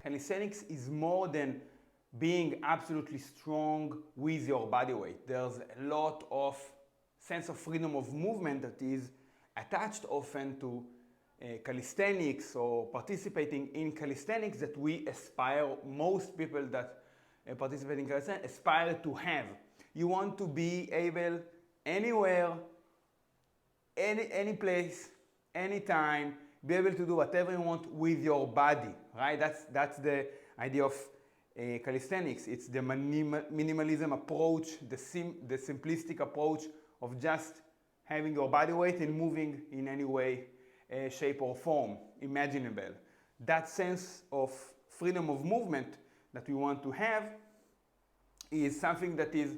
calisthenics is more than being absolutely strong with your body weight. There's a lot of sense of freedom of movement that is attached often to calisthenics or participating in calisthenics that we aspire, most people that participate in calisthenics aspire to have. You want to be able anywhere, any place, anytime, be able to do whatever you want with your body, right? That's the idea of calisthenics. It's the minimalism approach, the simplistic approach of just having your body weight and moving in any way, shape or form imaginable. That sense of freedom of movement that we want to have is something that is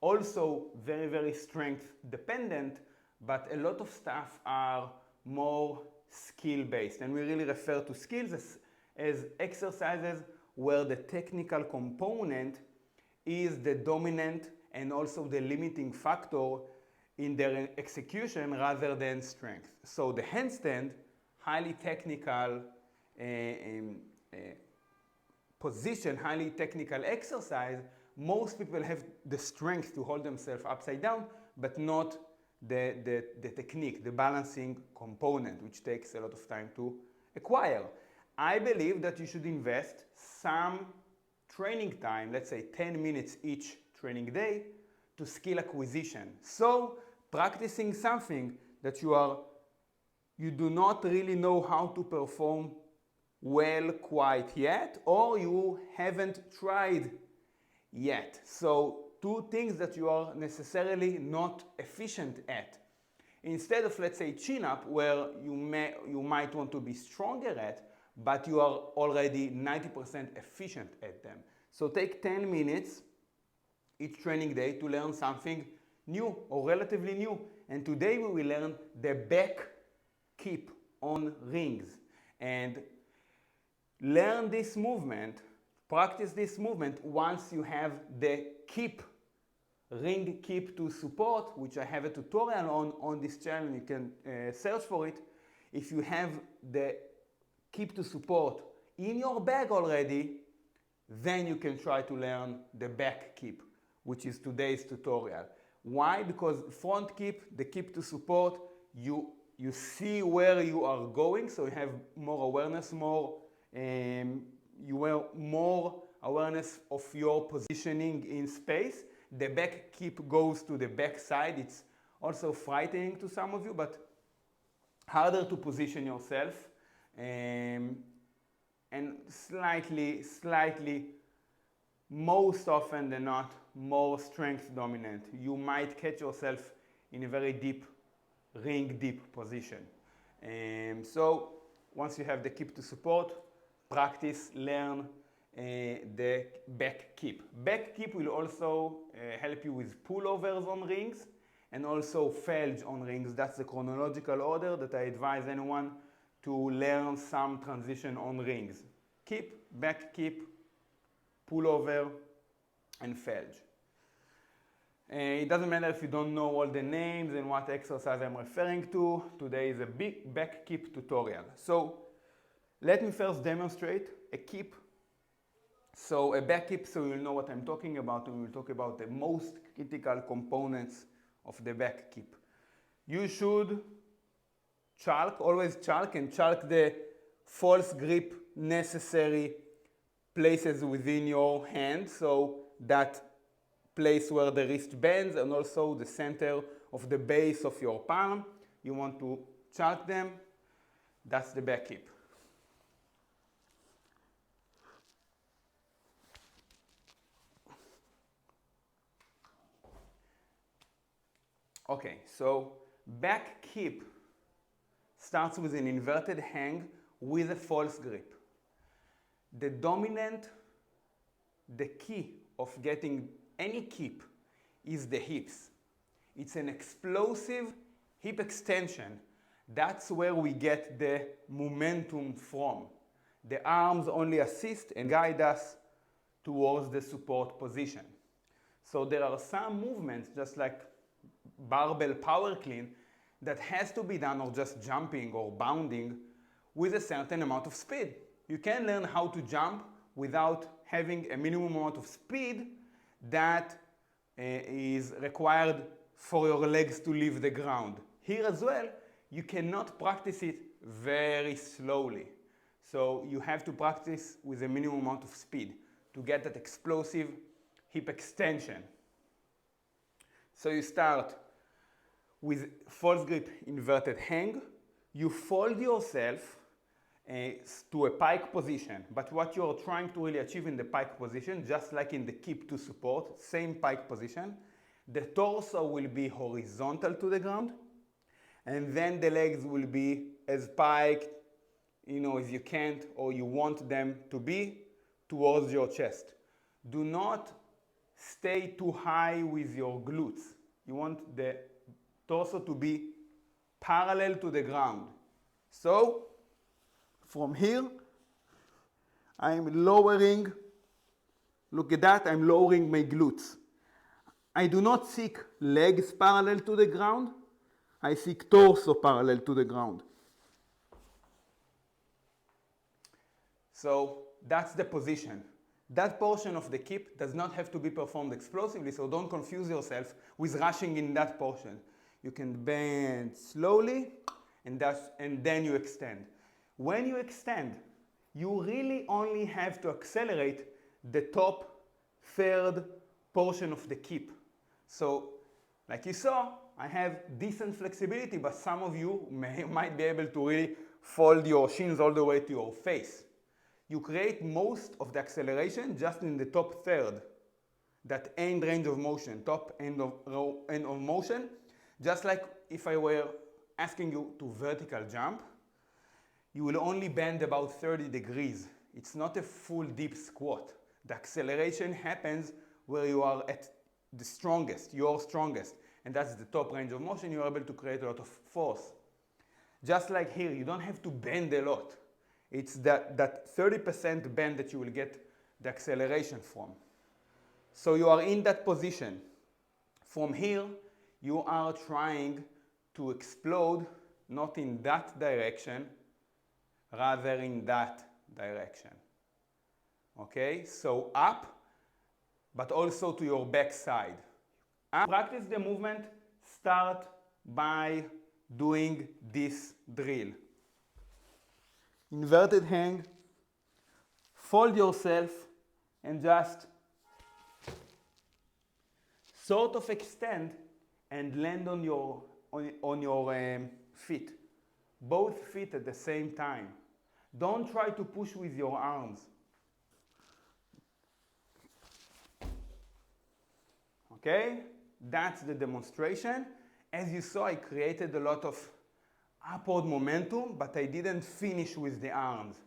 also very, very strength dependent, but a lot of stuff are more skill based, and we really refer to skills as exercises where the technical component is the dominant and also the limiting factor in their execution rather than strength. So the handstand, highly technical position, highly technical exercise, most people have the strength to hold themselves upside down, but not the technique, the balancing component, which takes a lot of time to acquire. I believe that you should invest some training time, let's say 10 minutes each training day, to skill acquisition. So practicing something that you do not really know how to perform well quite yet, or you haven't tried yet. So two things that you are necessarily not efficient at. Instead of, let's say, chin-up, where you might want to be stronger at, but you are already 90% efficient at them. So take 10 minutes each training day to learn something new or relatively new. And today we will learn the back keep on rings. And learn this movement, practice this movement once you have the keep, ring keep to support, which I have a tutorial on this channel. You can search for it. If you have the keep to support in your bag already, then you can try to learn the back keep, which is today's tutorial. Why? Because front keep, the keep to support, you see where you are going, so you have more awareness, you have more awareness of your positioning in space. The back keep goes to the back side. It's also frightening to some of you, but harder to position yourself. And slightly, most often than not, more strength dominant. You might catch yourself in a very deep, ring deep position. So once you have the keep to support, practice, learn the back keep. Back keep will also help you with pullovers on rings and also felge on rings. That's the chronological order that I advise anyone to learn some transition on rings. Keep, back keep, pullover, and felge. It doesn't matter if you don't know all the names and what exercise I'm referring to. Today is a big back keep tutorial. So let me first demonstrate a keep. So a back keep, so you'll know what I'm talking about, and we'll talk about the most critical components of the back keep. You should always chalk the false grip necessary places within your hand, so that place where the wrist bends and also the center of the base of your palm. You want to chalk them. That's the back keep. Okay, so back keep starts with an inverted hang with a false grip. The key of getting any keep is the hips. It's an explosive hip extension. That's where we get the momentum from. The arms only assist and guide us towards the support position. So there are some movements, just like barbell power clean, that has to be done, or just jumping or bounding with a certain amount of speed. You can learn how to jump without having a minimum amount of speed that is required for your legs to leave the ground. Here as well, you cannot practice it very slowly. So you have to practice with a minimum amount of speed to get that explosive hip extension. So you start with false grip inverted hang. You fold yourself to a pike position, but what you're trying to really achieve in the pike position, just like in the keep to support, same pike position, the torso will be horizontal to the ground, and then the legs will be as pike, as you can't or you want them to be towards your chest. Do not stay too high with your glutes. You want the torso to be parallel to the ground. So from here, I'm lowering, look at that, I'm lowering my glutes. I do not seek legs parallel to the ground, I seek torso parallel to the ground. So that's the position. That portion of the keep does not have to be performed explosively, so don't confuse yourself with rushing in that portion. You can bend slowly and then you extend. When you extend, you really only have to accelerate the top third portion of the keep. So, like you saw, I have decent flexibility, but some of you might be able to really fold your shins all the way to your face. You create most of the acceleration just in the top third, that end range of motion, top end of motion, just like if I were asking you to vertical jump, you will only bend about 30 degrees. It's not a full deep squat. The acceleration happens where you are at the strongest, your strongest, and that's the top range of motion. You're able to create a lot of force. Just like here, you don't have to bend a lot. It's that 30% bend that you will get the acceleration from. So you are in that position. From here, you are trying to explode, not in that direction, rather in that direction. Okay, so up, but also to your back side. Practice the movement, start by doing this drill. Inverted hang, fold yourself and just sort of extend and land on your feet. Both feet at the same time. Don't try to push with your arms. Okay, that's the demonstration. As you saw, I created a lot of upward momentum, but I didn't finish with the arms.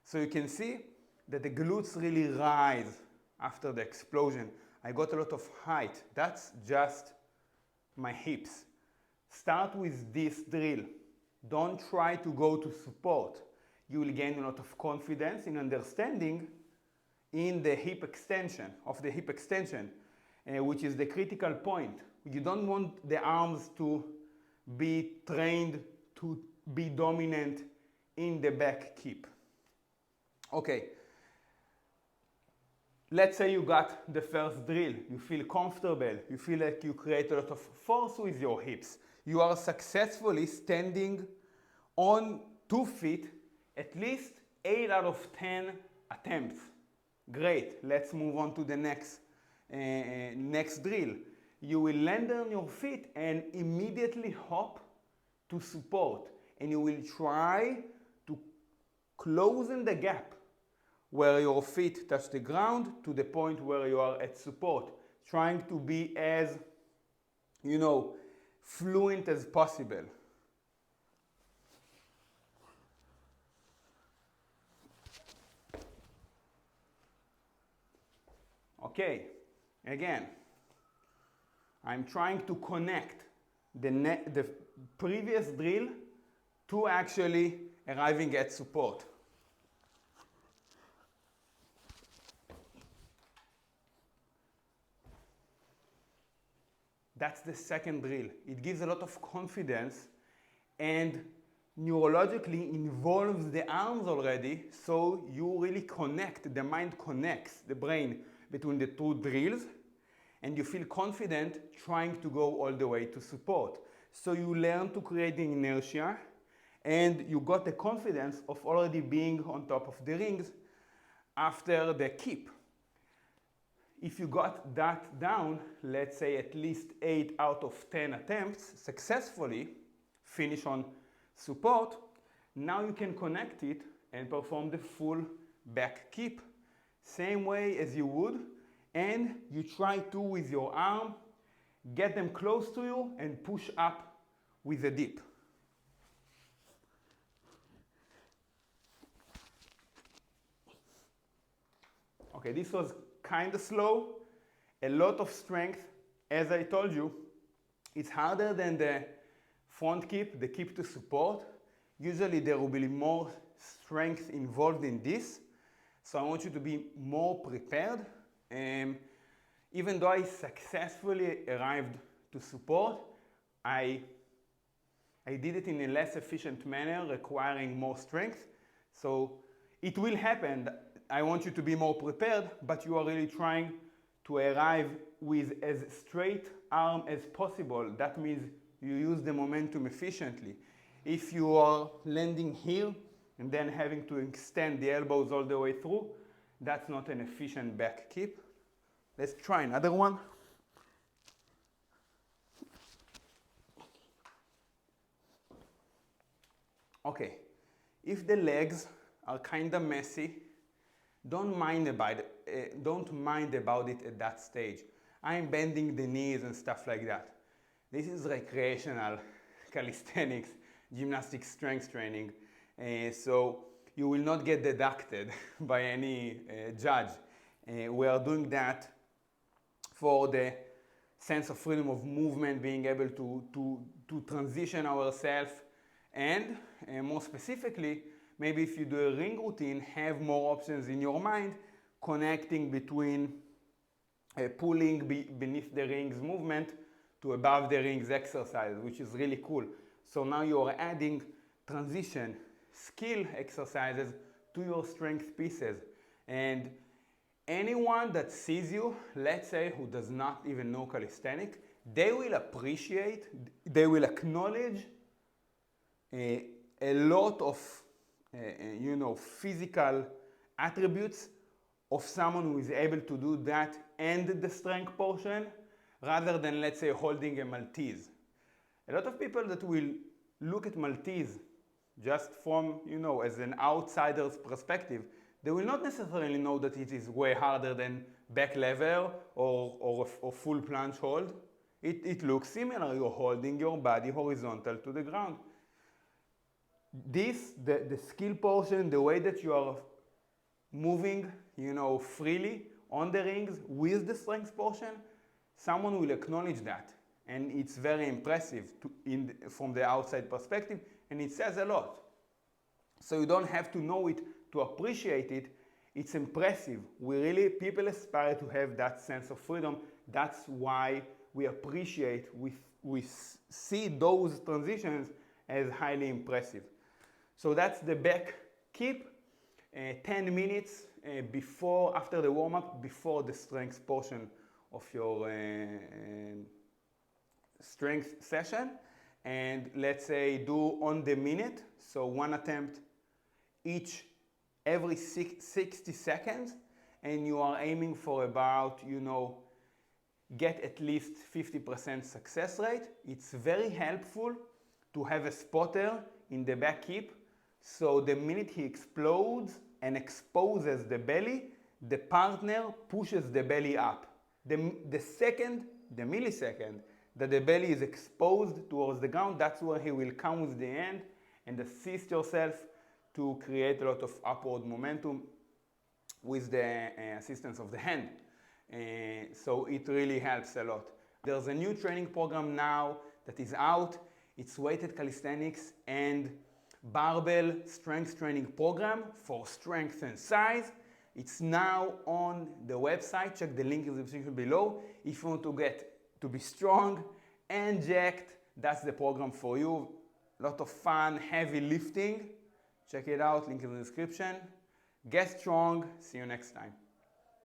So you can see that the glutes really rise after the explosion. I got a lot of height. That's just my hips. Start with this drill. Don't try to go to support. You will gain a lot of confidence in understanding in the hip extension, which is the critical point. You don't want the arms to be trained to be dominant in the back keep. Okay, let's say you got the first drill. You feel comfortable. You feel like you create a lot of force with your hips. You are successfully standing on 2 feet at least 8 out of 10 attempts. Great, let's move on to the next drill. You will land on your feet and immediately hop to support, and you will try to close in the gap where your feet touch the ground to the point where you are at support, trying to be as, fluent as possible. Okay, again, I'm trying to connect the previous drill to actually arriving at support. That's the second drill. It gives a lot of confidence and neurologically involves the arms already, so you really connect, the mind connects the brain between the two drills, and you feel confident trying to go all the way to support. So you learn to create the inertia, and you got the confidence of already being on top of the rings after the keep. If you got that down, let's say at least 8 out of 10 attempts successfully, finish on support, now you can connect it and perform the full back keep. Same way as you would, and you try to, with your arm, get them close to you and push up with a dip. Okay, this was kind of slow, a lot of strength. As I told you, it's harder than the front keep, the keep to support. Usually there will be more strength involved in this, so I want you to be more prepared. Even though I successfully arrived to support, I did it in a less efficient manner, requiring more strength. So it will happen. I want you to be more prepared, but you are really trying to arrive with as straight arm as possible. That means you use the momentum efficiently. If you are landing here and then having to extend the elbows all the way through, that's not an efficient back keep. Let's try another one. Okay, if the legs are kind of messy, don't mind about it at that stage. I'm bending the knees and stuff like that. This is recreational calisthenics, gymnastic strength training, so you will not get deducted by any judge. We are doing that for the sense of freedom of movement, being able to transition ourselves, and more specifically, maybe if you do a ring routine, have more options in your mind, connecting between pulling beneath the rings movement to above the rings exercise, which is really cool. So now you are adding transition skill exercises to your strength pieces. And anyone that sees you, let's say, who does not even know calisthenics, they will appreciate, they will acknowledge a lot of physical attributes of someone who is able to do that and the strength portion, rather than, let's say, holding a Maltese. A lot of people that will look at Maltese just from, as an outsider's perspective, they will not necessarily know that it is way harder than back lever or full planche hold. It looks similar. You're holding your body horizontal to the ground. This, the skill portion, the way that you are moving, freely on the rings with the strength portion, someone will acknowledge that. And it's very impressive from the outside perspective, and it says a lot. So you don't have to know it to appreciate it. It's impressive. People aspire to have that sense of freedom. That's why we appreciate, we see those transitions as highly impressive. So that's the back keep, 10 minutes after the warm-up, before the strength portion of your strength session. And let's say do on the minute, so one attempt every 60 seconds, and you are aiming for about, get at least 50% success rate. It's very helpful to have a spotter in the back keep, so the minute he explodes and exposes the belly, the partner pushes the belly up. The millisecond that the belly is exposed towards the ground, that's where he will come with the hand and assist yourself to create a lot of upward momentum with the assistance of the hand. So it really helps a lot. There's a new training program now that is out. It's weighted calisthenics and barbell strength training program for strength and size. It's now on the website. Check the link in the description below. If you want to be strong and jacked, that's the program for you. a lot of fun, heavy lifting. Check it out, link in the description. Get strong, see you next time.